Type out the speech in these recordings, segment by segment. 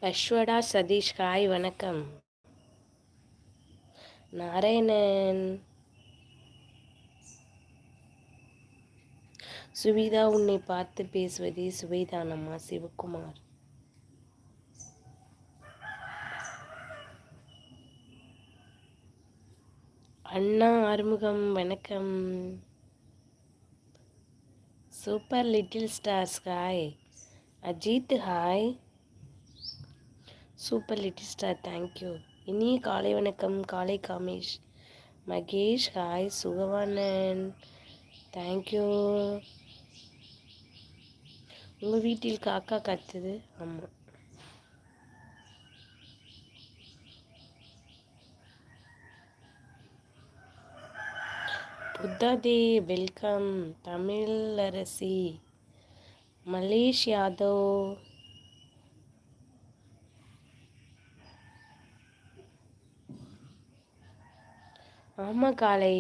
அஸ்வடா Satish hi வணக்கம். நாராயணன் சுவிதா உன்னை பார்த்து பேசுவதே சுவைதானம்மா. சிவகுமார் அண்ணா ஆறுமுகம் வணக்கம். Super little stars hi. Ajith hi. Super little star thank you. இனிய காலை வணக்கம். காலை காமேஷ் மகேஷ் ஹாய். சுகவானன் தேங்க்யூ. உங்கள் வீட்டில் காக்கா கத்துது. ஆமாம். புத்தாதே வெல்கம். தமிழரசி மலேஷ் யாதவ் ஆமாம், காலை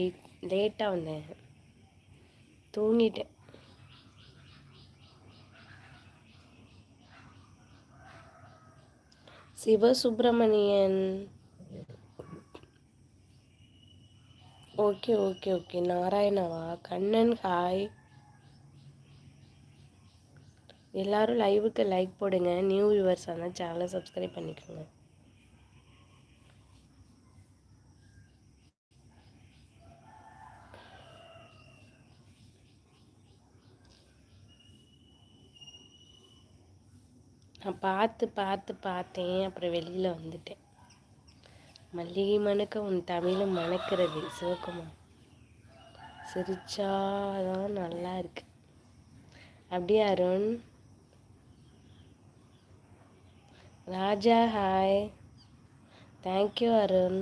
லேட்டாக வந்தேன், தூங்கிட்டேன். Sivasubramanian okay okay okay. நாராயணவா கண்ணன் ஹாய். எல்லாரும் லைவுக்கு லைக் போடுங்க. நியூ வியூவர்ஸ் ஆனால் சேனலை சப்ஸ்கிரைப் பண்ணிக்கோங்க. நான் பார்த்தேன், அப்புறம் வெளியில் வந்துட்டேன். மல்லிகை மணக்க உன் தமிழும் மணக்கிறது. சிவகுமார் சிரிச்சாதான் நல்லா இருக்கு. அப்படியே அருண் ராஜா ஹாய். தேங்க்யூ அருண்.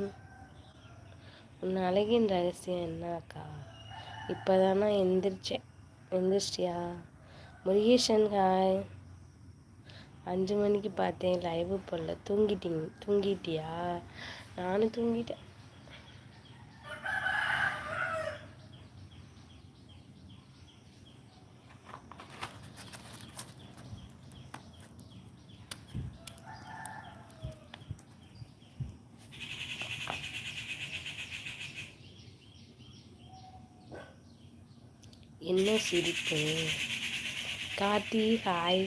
உன் அழகின் ரகசியம் என்ன அக்கா? இப்போதானா எந்திரிச்சியா? முருகேசன் ஹாய். 5 மணிக்கு பார்த்தேன், லைவு போடல. தூங்கிட்டியா? நானும் தூங்கிட்டேன். என்ன சிரிப்பு? கார்த்தி ஹாய்.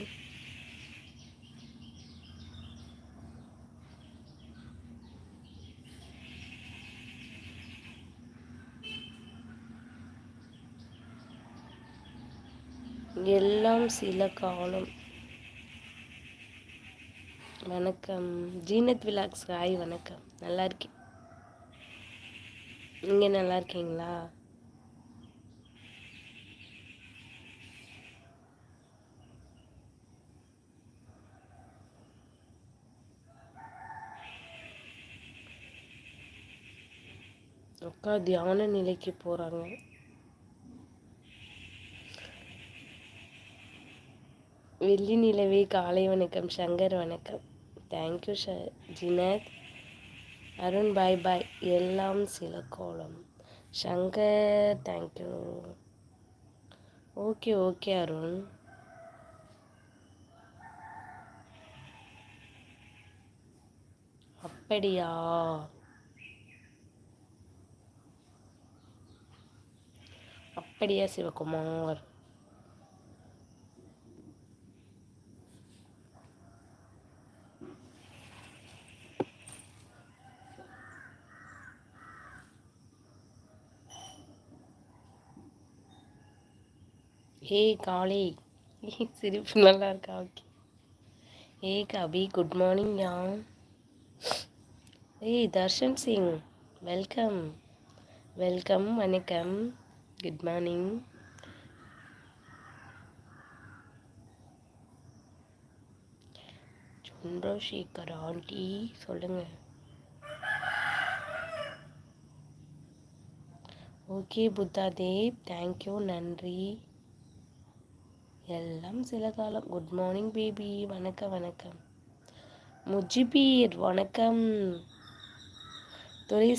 எல்லாம் சில காலம். வணக்கம் ஜீனத் விலாக்ஸ் ஹாய். வணக்கம். நல்லா இருக்கேன். நீங்கள் நல்லா இருக்கீங்களா? அக்கா தியான நிலைக்கு போகிறாங்க. வெள்ளி நிலவே காலை வணக்கம். சங்கர் வணக்கம். தேங்க்யூ ஜினத். அருண் பாய் பாய். எல்லாம் சில கோலம். Shankar thank you. Okay okay Arun. அப்படியா? அப்படியா சிவகுமார்? ஏய் காளி சிரிப்பு நல்லா இருக்கா? ஓகே. ஏய் கபி குட் மார்னிங் யா. ஏய் தர்ஷன் சிங் வெல்கம் வெல்கம். வணக்கம் குட் மார்னிங். சந்திரசேகர் ஆண்டி சொல்லுங்க. ஓகே புத்தாதேவ் தேங்க்யூ நன்றி. எல்லாம் சில காலம். Good morning baby. வணக்கம் வணக்கம். முஜிபீர் வணக்கம். துரை